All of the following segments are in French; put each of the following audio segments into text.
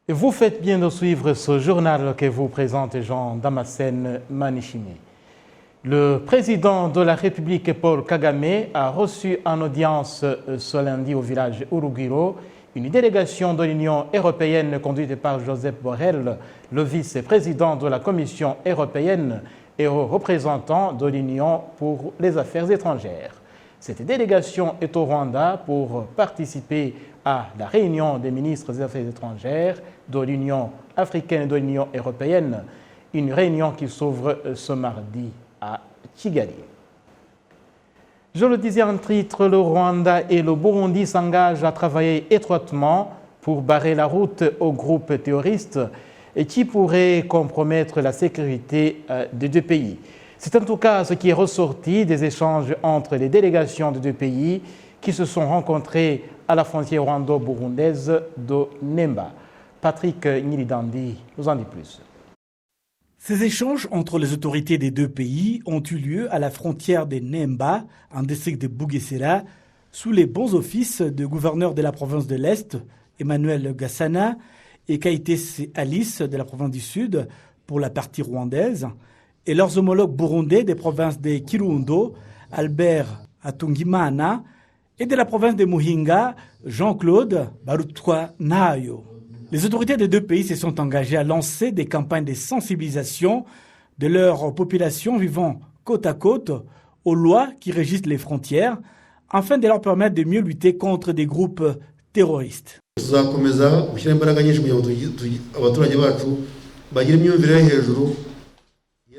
Vous faites bien de suivre ce journal que vous présente Jean Damascène Manichimé. Le président de la République, Paul Kagame, a reçu en audience ce lundi au village Urugwiro une délégation de l'Union européenne conduite par Joseph Borrell, le vice-président de la Commission européenne et représentant de l'Union pour les affaires étrangères. Cette délégation est au Rwanda pour participer à la réunion des ministres des Affaires étrangères de l'Union africaine et de l'Union européenne, une réunion qui s'ouvre ce mardi à Kigali. Je le disais en titre, le Rwanda et le Burundi s'engagent à travailler étroitement pour barrer la route aux groupes terroristes qui pourraient compromettre la sécurité des deux pays. C'est en tout cas ce qui est ressorti des échanges entre les délégations des deux pays qui se sont rencontrés à la frontière rwando-burundaise de Nemba. Patrick Nyilidandi nous en dit plus. Ces échanges entre les autorités des deux pays ont eu lieu à la frontière de Nemba, en district de Bugesera, sous les bons offices du gouverneur de la province de l'Est, Emmanuel Gassana, et Kayitesi Alice de la province du Sud, pour la partie rwandaise, et leurs homologues burundais des provinces de Kirundo, Albert Atungimana, et de la province de Muhinga, Jean-Claude Barutwa-Nayo. Les autorités des deux pays se sont engagées à lancer des campagnes de sensibilisation de leur population vivant côte à côte aux lois qui régissent les frontières, afin de leur permettre de mieux lutter contre des groupes terroristes.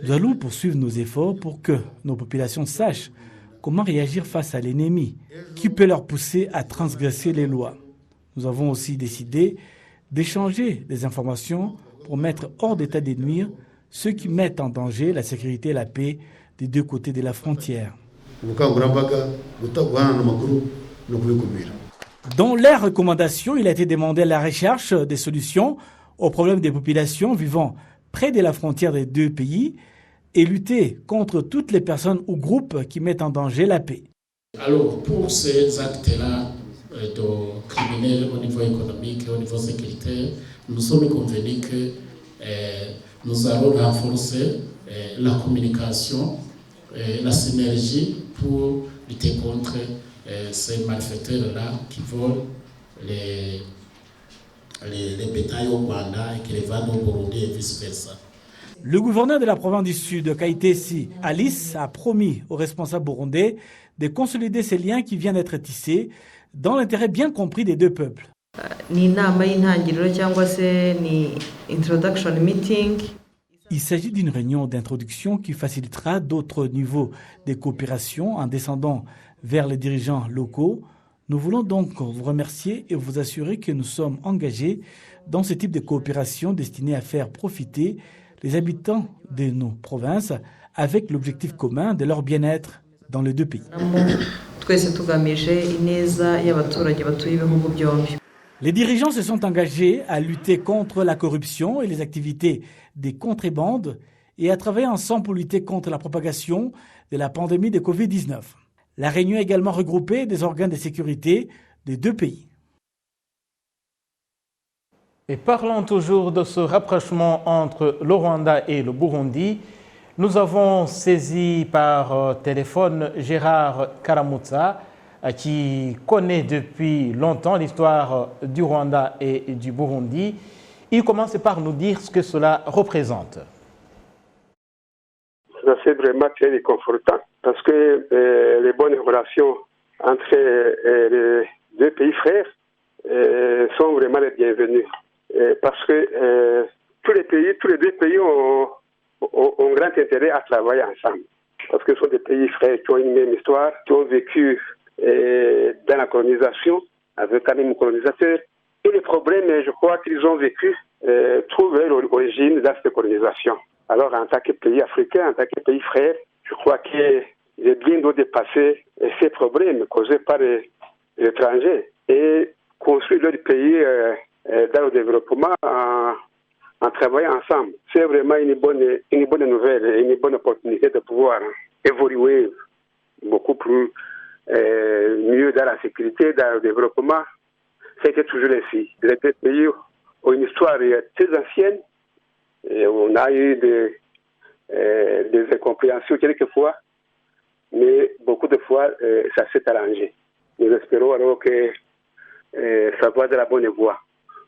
Nous allons poursuivre nos efforts pour que nos populations sachent comment réagir face à l'ennemi, qui peut leur pousser à transgresser les lois. Nous avons aussi décidé d'échanger des informations pour mettre hors d'état de nuire ceux qui mettent en danger la sécurité et la paix des deux côtés de la frontière. Dans leurs recommandations, il a été demandé la recherche des solutions aux problèmes des populations vivant près de la frontière des deux pays et lutter contre toutes les personnes ou groupes qui mettent en danger la paix. Alors, pour ces actes-là, de criminels au niveau économique et au niveau sécuritaire, nous sommes convenus que nous allons renforcer la communication, la synergie pour lutter contre ces malfaiteurs-là qui volent les bétails au Rwanda et qui les vendent au Burundi et vice-versa. Le gouverneur de la province du Sud, Kayitesi Alice, a promis aux responsables burundais de consolider ces liens qui viennent d'être tissés dans l'intérêt bien compris des deux peuples. Il s'agit d'une réunion d'introduction qui facilitera d'autres niveaux de coopération en descendant vers les dirigeants locaux. Nous voulons donc vous remercier et vous assurer que nous sommes engagés dans ce type de coopération destinée à faire profiter les habitants de nos provinces avec l'objectif commun de leur bien-être dans les deux pays. Les dirigeants se sont engagés à lutter contre la corruption et les activités des contrebandes et à travailler ensemble pour lutter contre la propagation de la pandémie de Covid-19. La réunion a également regroupé des organes de sécurité des deux pays. Et parlons toujours de ce rapprochement entre le Rwanda et le Burundi. Nous avons saisi par téléphone Gérard Karamutsa, qui connaît depuis longtemps l'histoire du Rwanda et du Burundi. Il commence par nous dire ce que cela représente. C'est vraiment très réconfortant parce que les bonnes relations entre les deux pays frères sont vraiment les bienvenues. Parce que tous les deux pays ont grand intérêt à travailler ensemble. Parce que ce sont des pays frères qui ont une même histoire, qui ont vécu dans la colonisation, avec un même colonisateur. Et les problèmes, je crois qu'ils ont vécu, trouvent l'origine de cette colonisation. Alors, en tant que pays africain, en tant que pays frère, je crois qu'il est bien de dépasser ces problèmes causés par les étrangers et construire leur pays dans le développement en travaillant ensemble. C'est vraiment une bonne nouvelle, une bonne opportunité de pouvoir évoluer beaucoup plus mieux dans la sécurité, dans le développement. C'était toujours ainsi. Les deux pays ont une histoire très ancienne. Et on a eu des incompréhensions quelquefois, mais beaucoup de fois, ça s'est arrangé. Nous espérons alors que ça va de la bonne voie.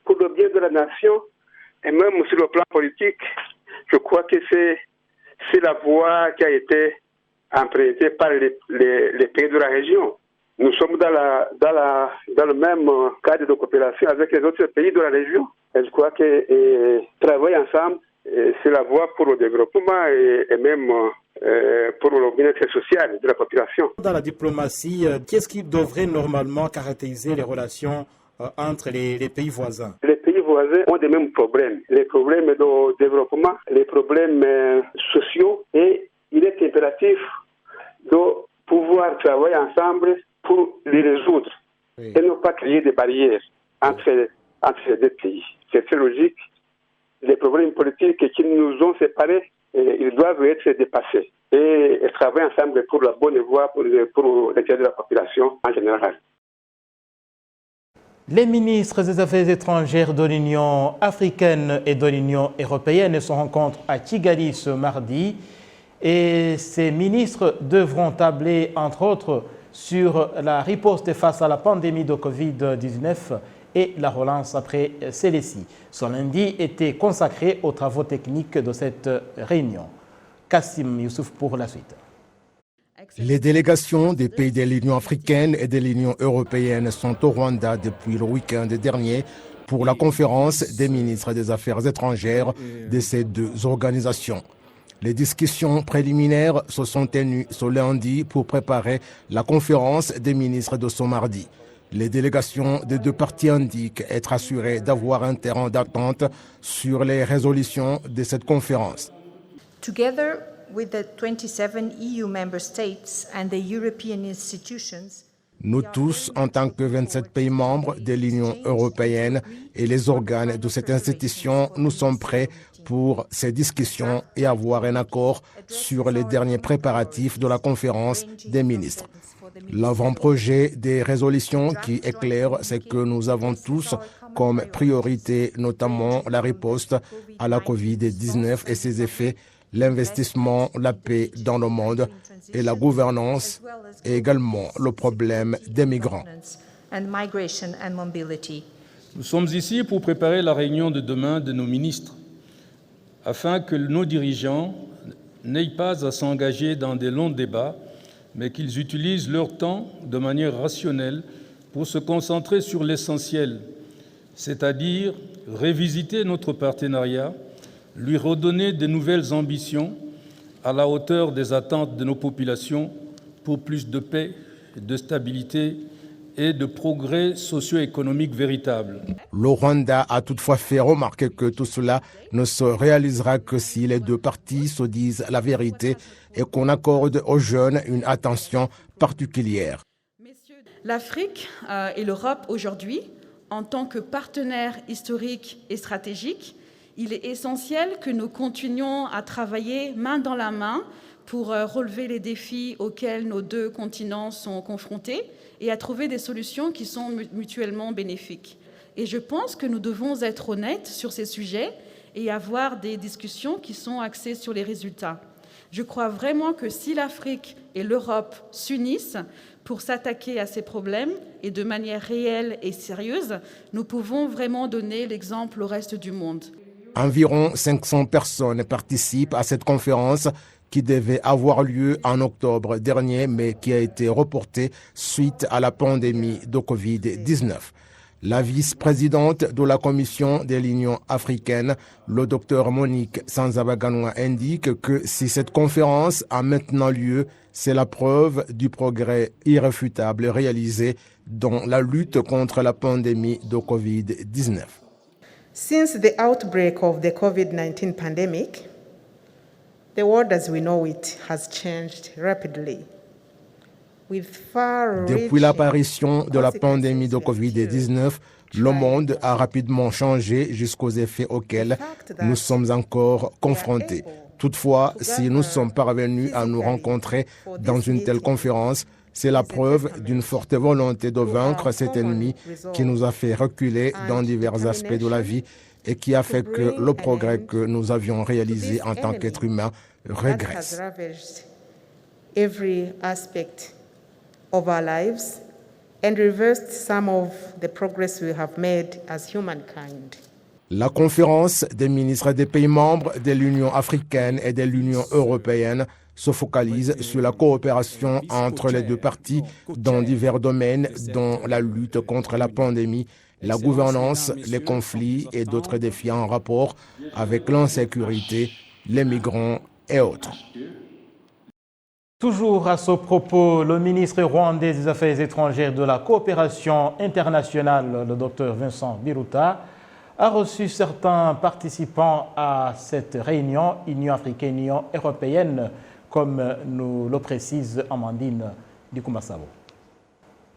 Pour le bien de la nation, et même sur le plan politique, je crois que c'est la voie qui a été empruntée par les pays de la région. Nous sommes dans le même cadre de coopération avec les autres pays de la région. Et je crois que travailler ensemble, c'est la voie pour le développement et même pour le bien-être social de la population. Dans la diplomatie, qu'est-ce qui devrait normalement caractériser les relations entre les pays voisins? Les pays voisins ont les mêmes problèmes. Les problèmes de développement, les problèmes sociaux, et il est impératif de pouvoir travailler ensemble pour les résoudre, oui, et ne pas créer des barrières entre les deux pays. C'est très logique. Les problèmes politiques qui nous ont séparés, ils doivent être dépassés et travailler ensemble pour la bonne voie, pour l'intérêt de la population en général. Les ministres des Affaires étrangères de l'Union africaine et de l'Union européenne se rencontrent à Kigali ce mardi et ces ministres devront tabler, entre autres, sur la riposte face à la pandémie de Covid-19 et la relance après celle-ci. Ce lundi était consacré aux travaux techniques de cette réunion. Kassim Youssouf pour la suite. Les délégations des pays de l'Union africaine et de l'Union européenne sont au Rwanda depuis le week-end dernier pour la conférence des ministres des Affaires étrangères de ces deux organisations. Les discussions préliminaires se sont tenues ce lundi pour préparer la conférence des ministres de ce mardi. Les délégations des deux parties indiquent être assurées d'avoir un terrain d'attente sur les résolutions de cette conférence. Together with the 27 EU member states and the European institutions, nous tous, en tant que 27 pays membres de l'Union européenne et les organes de cette institution, nous sommes prêts pour ces discussions et avoir un accord sur les derniers préparatifs de la conférence des ministres. L'avant-projet des résolutions qui éclaire ce que nous avons tous comme priorité, notamment la riposte à la Covid-19 et ses effets, l'investissement, la paix dans le monde et la gouvernance, et également le problème des migrants. Nous sommes ici pour préparer la réunion de demain de nos ministres, afin que nos dirigeants n'aient pas à s'engager dans des longs débats, mais qu'ils utilisent leur temps de manière rationnelle pour se concentrer sur l'essentiel, c'est-à-dire révisiter notre partenariat, lui redonner de nouvelles ambitions à la hauteur des attentes de nos populations pour plus de paix, de stabilité et de progrès socio-économique véritable. Le Rwanda a toutefois fait remarquer que tout cela ne se réalisera que si les deux parties se disent la vérité et qu'on accorde aux jeunes une attention particulière. L'Afrique et l'Europe aujourd'hui, en tant que partenaires historiques et stratégiques, il est essentiel que nous continuions à travailler main dans la main pour relever les défis auxquels nos deux continents sont confrontés et à trouver des solutions qui sont mutuellement bénéfiques. Et je pense que nous devons être honnêtes sur ces sujets et avoir des discussions qui sont axées sur les résultats. Je crois vraiment que si l'Afrique et l'Europe s'unissent pour s'attaquer à ces problèmes et de manière réelle et sérieuse, nous pouvons vraiment donner l'exemple au reste du monde. Environ 500 personnes participent à cette conférence qui devait avoir lieu en octobre dernier, mais qui a été reportée suite à la pandémie de Covid-19. La vice-présidente de la Commission de l'Union africaine, le Dr Monique Sanzabaganwa, indique que si cette conférence a maintenant lieu, c'est la preuve du progrès irréfutable réalisé dans la lutte contre la pandémie de Covid-19. Since the outbreak of the COVID-19 pandemic, the world as we know it has changed rapidly. Depuis l'apparition de la pandémie de Covid-19, le monde a rapidement changé jusqu'aux effets auxquels nous sommes encore confrontés. Toutefois, si nous sommes parvenus à nous rencontrer dans une telle conférence, C'est la preuve d'une forte volonté de vaincre cet ennemi qui nous a fait reculer dans divers aspects de la vie et qui a fait que le progrès que nous avions réalisé en tant qu'êtres humains régresse. Every aspect of our lives and reversed some of the progress we have made as humankind. La conférence des ministres des pays membres de l'Union africaine et de l'Union européenne se focalise sur la coopération entre les deux parties dans divers domaines, dont la lutte contre la pandémie, la gouvernance, les conflits et d'autres défis en rapport avec l'insécurité, les migrants et autres. Toujours à ce propos, le ministre rwandais des Affaires étrangères et de la coopération internationale, le Dr Vincent Biruta, a reçu certains participants à cette réunion Union africaine, Union européenne, comme nous le précise Amandine Dikoumbassabo.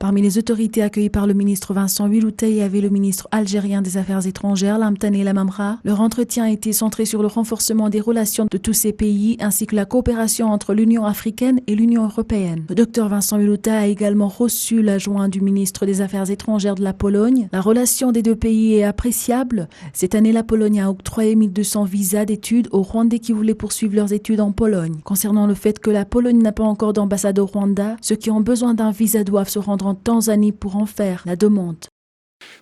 Parmi les autorités accueillies par le ministre Vincent Biruta, il y avait le ministre algérien des Affaires étrangères, Lamtane Lamamra. Leur entretien a été centré sur le renforcement des relations de tous ces pays ainsi que la coopération entre l'Union africaine et l'Union européenne. Le docteur Vincent Biruta a également reçu l'adjoint du ministre des Affaires étrangères de la Pologne. La relation des deux pays est appréciable. Cette année, la Pologne a octroyé 1200 visas d'études aux Rwandais qui voulaient poursuivre leurs études en Pologne. Concernant le fait que la Pologne n'a pas encore d'ambassade au Rwanda, ceux qui ont besoin d'un visa doivent se rendre en Tanzanie pour en faire la demande.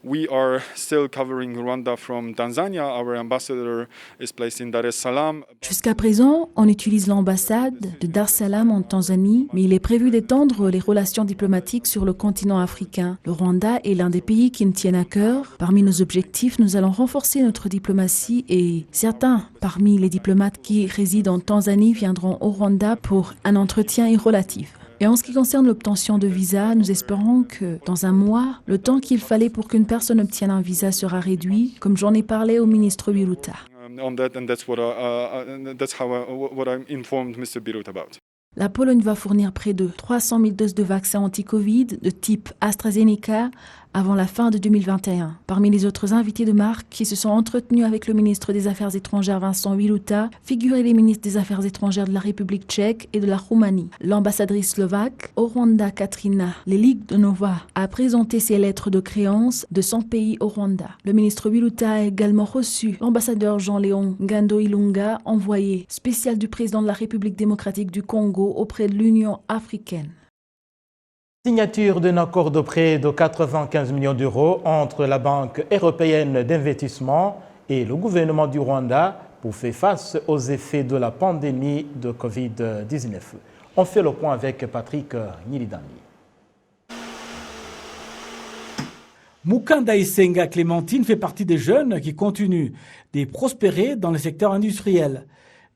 We are still covering Rwanda from Tanzania. Our ambassador is placed in Dar es Salaam. Jusqu'à présent, on utilise l'ambassade de Dar es Salaam en Tanzanie, mais il est prévu d'étendre les relations diplomatiques sur le continent africain. Le Rwanda est l'un des pays qui nous tiennent à cœur. Parmi nos objectifs, nous allons renforcer notre diplomatie et certains parmi les diplomates qui résident en Tanzanie viendront au Rwanda pour un entretien irrelatif. Et en ce qui concerne l'obtention de visa, nous espérons que dans un mois, le temps qu'il fallait pour qu'une personne obtienne un visa sera réduit, comme j'en ai parlé au ministre Biruta. La Pologne va fournir près de 300 000 doses de vaccins anti-Covid de type AstraZeneca avant la fin de 2021. Parmi les autres invités de marque qui se sont entretenus avec le ministre des Affaires étrangères Vincent Biruta, figuraient les ministres des Affaires étrangères de la République tchèque et de la Roumanie. L'ambassadrice slovaque au Rwanda, Katrina Leligdonova, a présenté ses lettres de créance de son pays au Rwanda. Le ministre Biruta a également reçu l'ambassadeur Jean-Léon Ngando Ilunga, envoyé spécial du président de la République démocratique du Congo auprès de l'Union africaine. Signature d'un accord de prêt de 95 millions d'euros entre la Banque européenne d'investissement et le gouvernement du Rwanda pour faire face aux effets de la pandémie de Covid-19. On fait le point avec Patrick Nilidani. Mukanda Isenga Clémentine fait partie des jeunes qui continuent de prospérer dans le secteur industriel.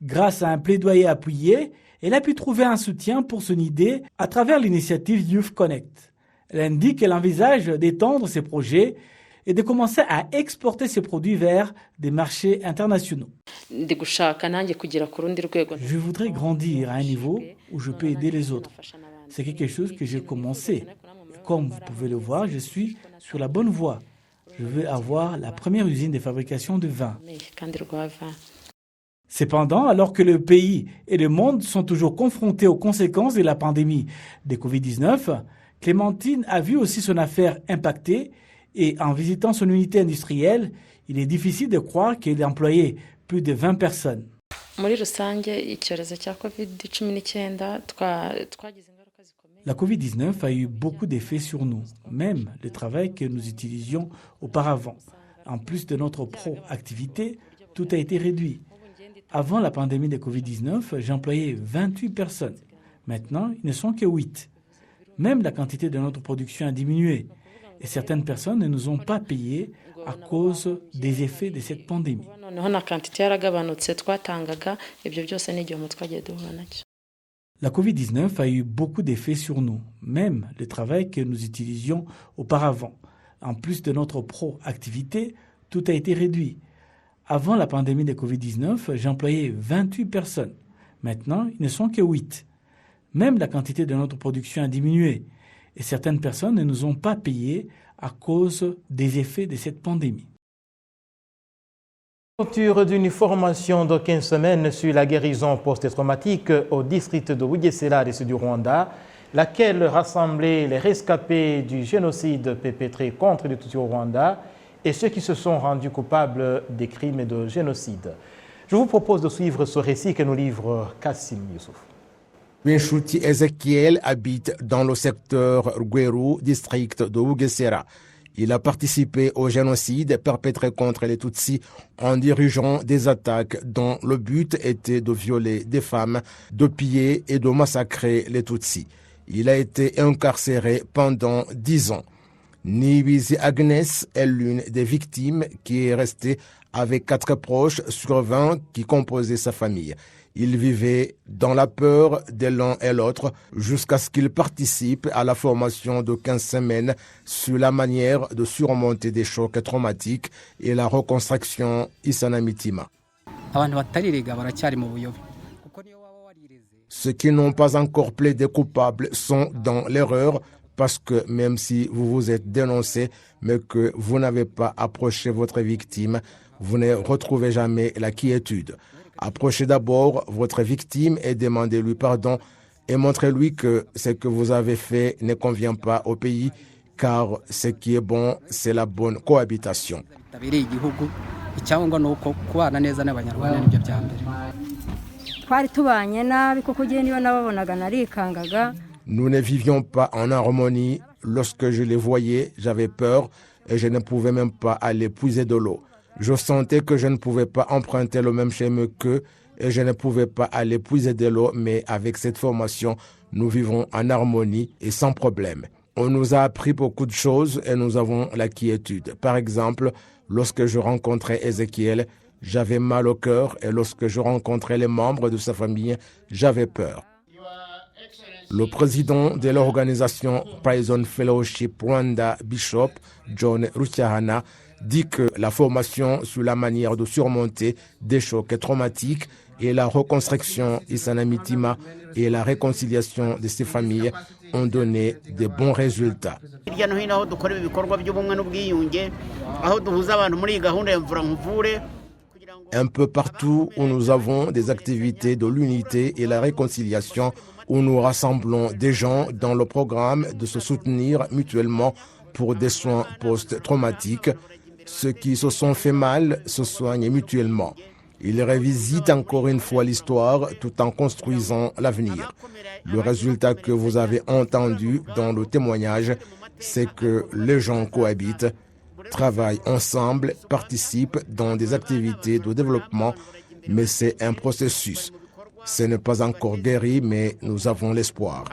Grâce à un plaidoyer appuyé, elle a pu trouver un soutien pour son idée à travers l'initiative Youth Connect. Elle indique qu'elle envisage d'étendre ses projets et de commencer à exporter ses produits vers des marchés internationaux. Je voudrais grandir à un niveau où je peux aider les autres. C'est quelque chose que j'ai commencé. Comme vous pouvez le voir, je suis sur la bonne voie. Je veux avoir la première usine de fabrication de vin. Cependant, alors que le pays et le monde sont toujours confrontés aux conséquences de la pandémie de Covid-19, Clémentine a vu aussi son affaire impactée et en visitant son unité industrielle, il est difficile de croire qu'elle employait plus de 20 personnes. La Covid-19 a eu beaucoup d'effets sur nous, même le travail que nous utilisions auparavant. En plus de notre proactivité, tout a été réduit. Avant la pandémie de Covid-19, j'employais 28 personnes. Maintenant, ils ne sont que 8. Même la quantité de notre production a diminué. Et certaines personnes ne nous ont pas payés à cause des effets de cette pandémie. La Covid-19 a eu beaucoup d'effets sur nous, même le travail que nous utilisions auparavant. En plus de notre proactivité, tout a été réduit. Avant la pandémie de Covid-19, j'employais 28 personnes. Maintenant, ils ne sont que 8. Même la quantité de notre production a diminué. Et certaines personnes ne nous ont pas payés à cause des effets de cette pandémie. Clôture d'une formation de 15 semaines sur la guérison post-traumatique au district de Bugesera du Rwanda. laquelle rassemblait les rescapés du génocide perpétré contre les Tutsis au Rwanda et ceux qui se sont rendus coupables des crimes de génocide. Je vous propose de suivre ce récit que nous livre Kassim Youssouf. Binshuti Ezekiel habite dans le secteur Rweru, district de Bugesera. Il a participé au génocide perpétré contre les Tutsis en dirigeant des attaques dont le but était de violer des femmes, de piller et de massacrer les Tutsis. Il a été incarcéré pendant 10 ans. Nibizi Agnès est l'une des victimes qui est restée avec 4 proches sur 20 qui composaient sa famille. Il vivait dans la peur de l'un et l'autre jusqu'à ce qu'il participe à la formation de 15 semaines sur la manière de surmonter des chocs traumatiques et la reconstruction Isanamitima. Ceux qui n'ont pas encore plaidé coupables sont dans l'erreur parce que même si vous vous êtes dénoncé mais que vous n'avez pas approché votre victime, vous ne retrouvez jamais la quiétude. Approchez d'abord votre victime et demandez-lui pardon et montrez-lui que ce que vous avez fait ne convient pas au pays, car ce qui est bon, c'est la bonne cohabitation. Nous ne vivions pas en harmonie. Lorsque je les voyais, j'avais peur et je ne pouvais même pas aller puiser de l'eau. Je sentais que je ne pouvais pas emprunter le même chemin qu'eux et je ne pouvais pas aller puiser de l'eau, mais avec cette formation, nous vivons en harmonie et sans problème. On nous a appris beaucoup de choses et nous avons la quiétude. Par exemple, lorsque je rencontrais Ézéchiel, j'avais mal au cœur et lorsque je rencontrais les membres de sa famille, j'avais peur. Le président de l'organisation Prison Fellowship Rwanda, Bishop John Rucyahana, dit que la formation sur la manière de surmonter des chocs traumatiques et la reconstruction Isanamitima et la réconciliation de ces familles ont donné de bons résultats. Un peu partout où nous avons des activités de l'unité et la réconciliation, où nous rassemblons des gens dans le programme de se soutenir mutuellement pour des soins post-traumatiques. Ceux qui se sont fait mal se soignent mutuellement. Ils revisitent encore une fois l'histoire tout en construisant l'avenir. Le résultat que vous avez entendu dans le témoignage, c'est que les gens cohabitent, travaillent ensemble, participent dans des activités de développement, mais c'est un processus. Ce n'est pas encore guéri, mais nous avons l'espoir.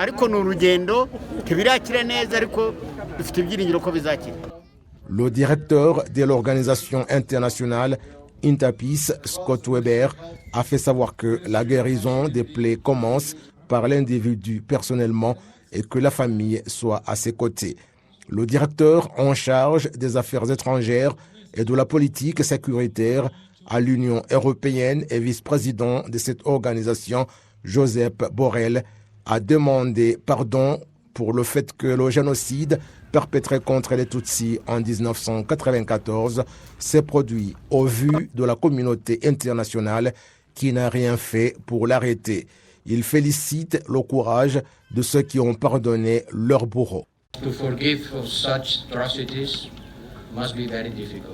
Le directeur de l'organisation internationale Intapis, Scott Weber, a fait savoir que la guérison des plaies commence par l'individu personnellement et que la famille soit à ses côtés. Le directeur en charge des affaires étrangères et de la politique sécuritaire à l'Union européenne et vice-président de cette organisation, Joseph Borrell, a demandé pardon pour le fait que le génocide perpétré contre les Tutsis en 1994 s'est produit au vu de la communauté internationale qui n'a rien fait pour l'arrêter. Il félicite le courage de ceux qui ont pardonné leurs bourreaux.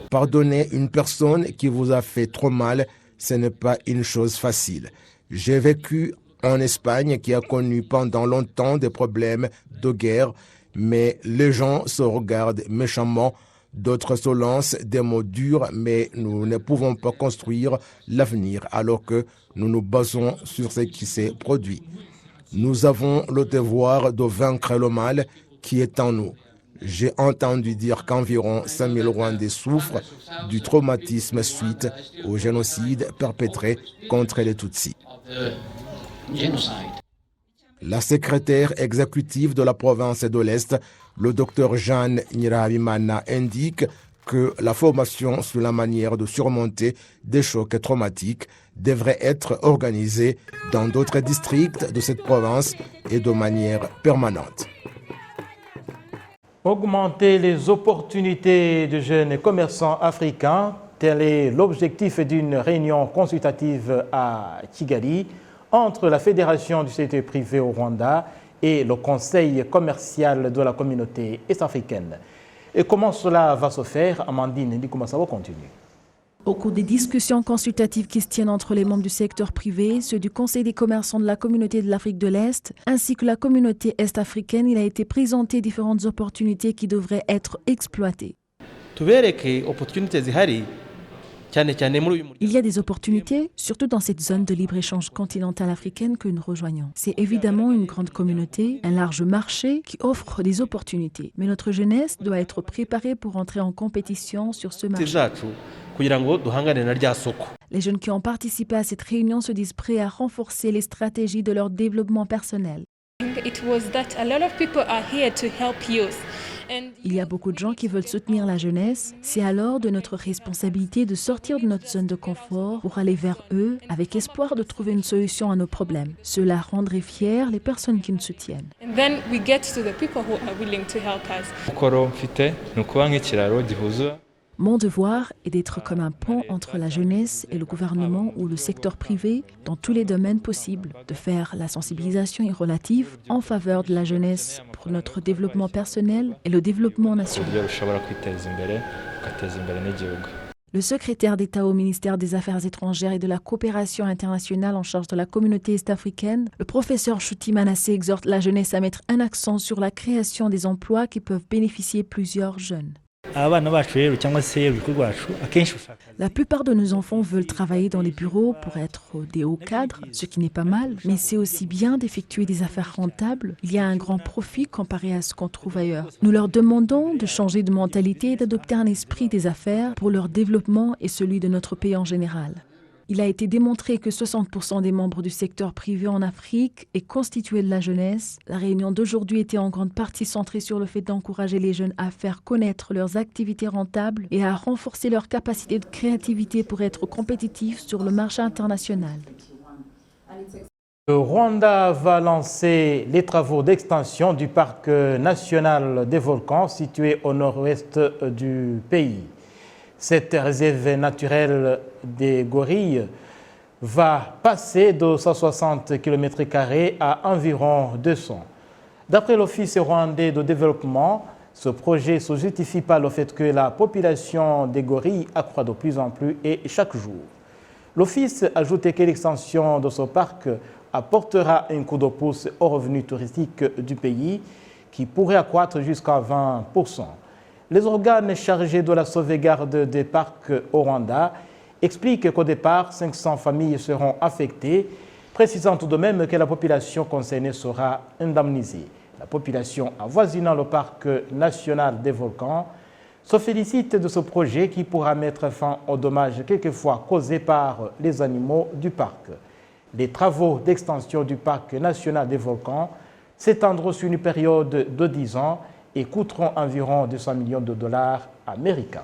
Pardonner une personne qui vous a fait trop mal, ce n'est pas une chose facile. J'ai vécu en Espagne qui a connu pendant longtemps des problèmes de guerre, mais les gens se regardent méchamment, d'autres se lancent des mots durs, mais nous ne pouvons pas construire l'avenir alors que nous nous basons sur ce qui s'est produit. Nous avons le devoir de vaincre le mal qui est en nous. J'ai entendu dire qu'environ 5000 Rwandais souffrent du traumatisme suite au génocide perpétré contre les Tutsis. La secrétaire exécutive de la province de l'Est, le docteur Jeanne Nyirabimana, indique que la formation sur la manière de surmonter des chocs traumatiques devrait être organisée dans d'autres districts de cette province et de manière permanente. Augmenter les opportunités de jeunes commerçants africains, tel est l'objectif d'une réunion consultative à Kigali entre la Fédération du secteur privé au Rwanda et le Conseil commercial de la communauté est-africaine. Et comment cela va se faire? Amandine Ndikumasabo continue. Au cours des discussions consultatives qui se tiennent entre les membres du secteur privé, ceux du Conseil des commerçants de la communauté de l'Afrique de l'Est, ainsi que la communauté est-africaine, il a été présenté différentes opportunités qui devraient être exploitées. Il y a des opportunités, surtout dans cette zone de libre-échange continentale africaine que nous rejoignons. C'est évidemment une grande communauté, un large marché qui offre des opportunités. Mais notre jeunesse doit être préparée pour entrer en compétition sur ce marché. Les jeunes qui ont participé à cette réunion se disent prêts à renforcer les stratégies de leur développement personnel. Il y a beaucoup de gens qui veulent soutenir la jeunesse. C'est alors de notre responsabilité de sortir de notre zone de confort pour aller vers eux avec espoir de trouver une solution à nos problèmes. Cela rendrait fiers les personnes qui nous soutiennent. Mon devoir est d'être comme un pont entre la jeunesse et le gouvernement ou le secteur privé dans tous les domaines possibles, de faire la sensibilisation relative en faveur de la jeunesse pour notre développement personnel et le développement national. Le secrétaire d'État au ministère des Affaires étrangères et de la coopération internationale en charge de la communauté est-africaine, le professeur Chouti Manassé exhorte la jeunesse à mettre un accent sur la création des emplois qui peuvent bénéficier plusieurs jeunes. La plupart de nos enfants veulent travailler dans les bureaux pour être des hauts cadres, ce qui n'est pas mal, mais c'est aussi bien d'effectuer des affaires rentables. Il y a un grand profit comparé à ce qu'on trouve ailleurs. Nous leur demandons de changer de mentalité et d'adopter un esprit des affaires pour leur développement et celui de notre pays en général. Il a été démontré que 60% des membres du secteur privé en Afrique est constitué de la jeunesse. La réunion d'aujourd'hui était en grande partie centrée sur le fait d'encourager les jeunes à faire connaître leurs activités rentables et à renforcer leur capacité de créativité pour être compétitifs sur le marché international. Le Rwanda va lancer les travaux d'extension du parc national des volcans situé au nord-ouest du pays. Cette réserve naturelle des gorilles va passer de 160 km² à environ 200. D'après l'Office rwandais de développement, ce projet se justifie par le fait que la population des gorilles accroît de plus en plus et chaque jour. L'Office ajoute que l'extension de ce parc apportera un coup de pouce aux revenus touristiques du pays qui pourrait accroître jusqu'à 20%. Les organes chargés de la sauvegarde des parcs au Rwanda expliquent qu'au départ, 500 familles seront affectées, précisant tout de même que la population concernée sera indemnisée. La population avoisinant le parc national des volcans se félicite de ce projet qui pourra mettre fin aux dommages quelquefois causés par les animaux du parc. Les travaux d'extension du parc national des volcans s'étendront sur une période de 10 ans et coûteront environ $200 millions américains.